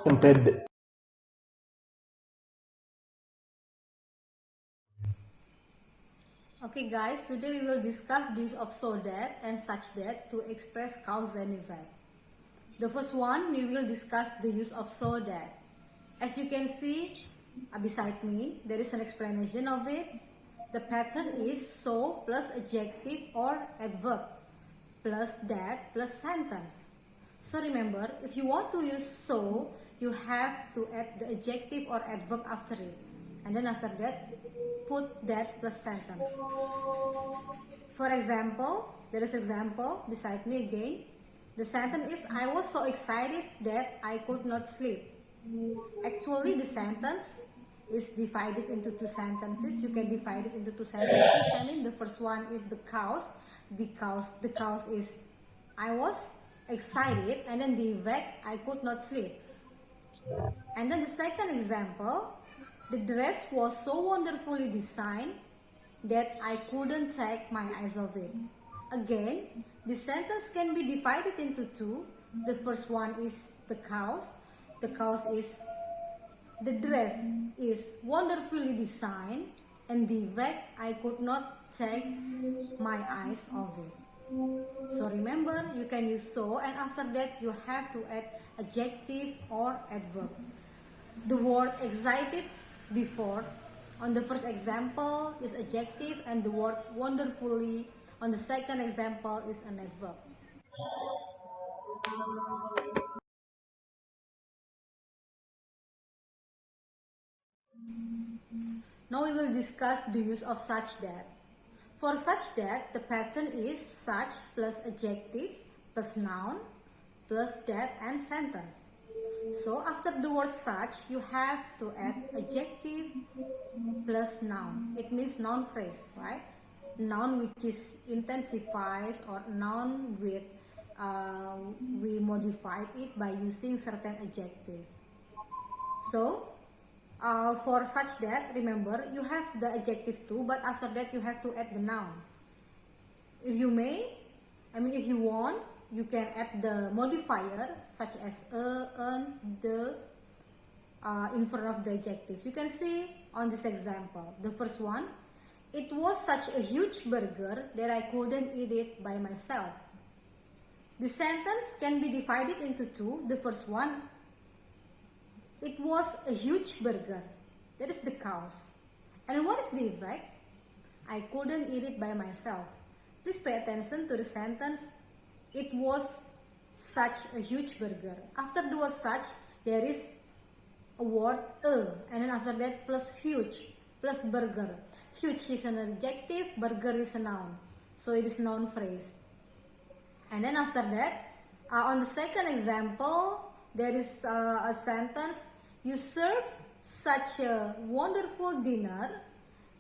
Embed. Okay guys, today we will discuss the use of SoThat and SuchThat to express cause and effect. The first one, we will discuss the use of SoThat. As you can see beside me, there is an explanation of it. The pattern is so plus adjective or adverb plus that plus sentence. So remember, if you want to use so, you have to add the adjective or adverb after it. And then after that, put that plus sentence. For example, there is example beside me again. The sentence is, I was so excited that I could not sleep. Actually, the sentence is divided into two sentences. You can divide it into two sentences. I mean, the first one is the cause. The cause is, I was excited, and then the effect, I could not sleep. And then the second example, the dress was so wonderfully designed that I couldn't take my eyes off it. Again, the sentence can be divided into two. The first one is the cause. The cause is the dress is wonderfully designed, and the effect, I could not take my eyes off it. So remember, you can use so, and after that you have to add adjective or adverb. The word excited before on the first example is adjective, and the word wonderfully on the second example is an adverb. Now we will discuss the use of SuchThat. For SuchThat, the pattern is such plus adjective plus noun plus that and sentence. So after the word such, you have to add adjective plus noun. It means noun phrase, right? Noun which is intensifies, or noun with we modified it by using certain adjective. So for SuchThat, remember, you have the adjective too, but after that you have to add the noun. If you if you want, you can add the modifier such as an, the in front of the adjective. You can see on this example. The first one, it was such a huge burger that I couldn't eat it by myself. The sentence can be divided into two. The first one, it was a huge burger. That is the cause. And what is the effect? I couldn't eat it by myself. Please pay attention to the sentence. It was such a huge burger. After the word such, there is a word a, and then after that plus huge, plus burger. Huge is an adjective, burger is a noun. So it is noun phrase. And then after that, on the second example, there is a sentence, you serve such a wonderful dinner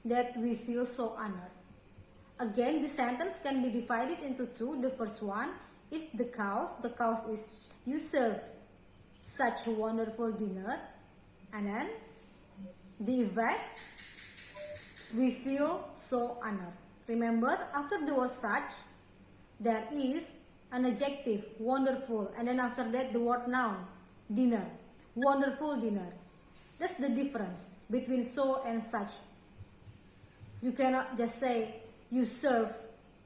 that we feel so honored. Again, the sentence can be divided into two. The first one is the cause. The cause is, you serve such a wonderful dinner, and then the effect, we feel so honored. Remember, after the word such, there is an adjective, wonderful, and then after that the word noun, dinner, wonderful dinner. That's the difference between so and such. You cannot just say, you serve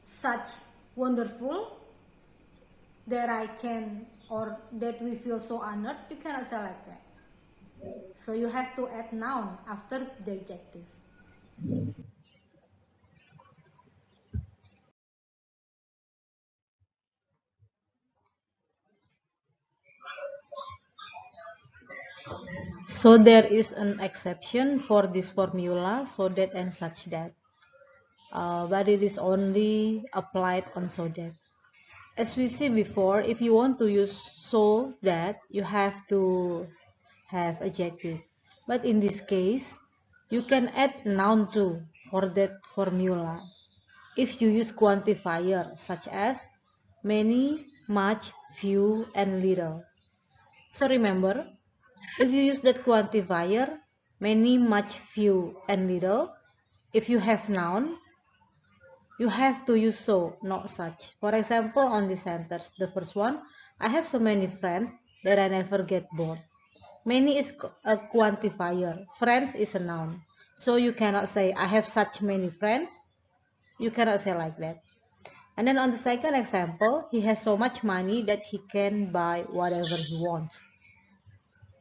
such wonderful that I can, or that we feel so honored. You cannot say like that. So you have to add noun after the adjective. So there is an exception for this formula, so that and such that, but it is only applied on so that. As we see before, if you want to use so that, you have to have adjective. But in this case, you can add noun too for that formula. If you use quantifier such as many, much, few, and little. So remember, if you use that quantifier, many, much, few, and little, if you have noun, You have to use so, not such. For example, on this sentence, the first one, I have so many friends that I never get bored. Many is a quantifier. Friends is a noun. So you cannot say, I have such many friends. You cannot say like that. And then on the second example, he has so much money that he can buy whatever he wants.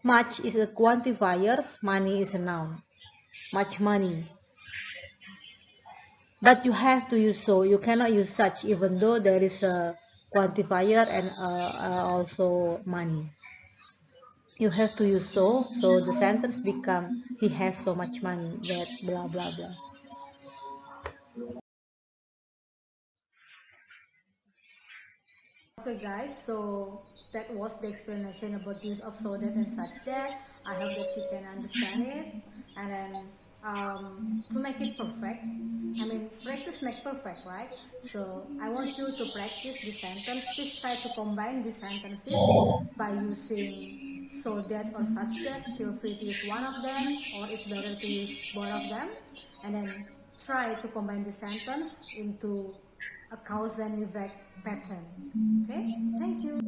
Much is a quantifier, money is a noun. Much money. But you have to use so, you cannot use such even though there is a quantifier and also money. You have to use so the sentence become he has so much money that blah blah blah. Okay guys, so that was the explanation about the use of so that and such that. I hope that you can understand it. And then to make it perfect, I mean practice make perfect, right? So I want you to practice this sentence. Please try to combine these sentences by using so that or such that. Feel free to use one of them, or it's better to use both of them. And then try to combine the sentence into a cause and effect pattern. Okay, thank you.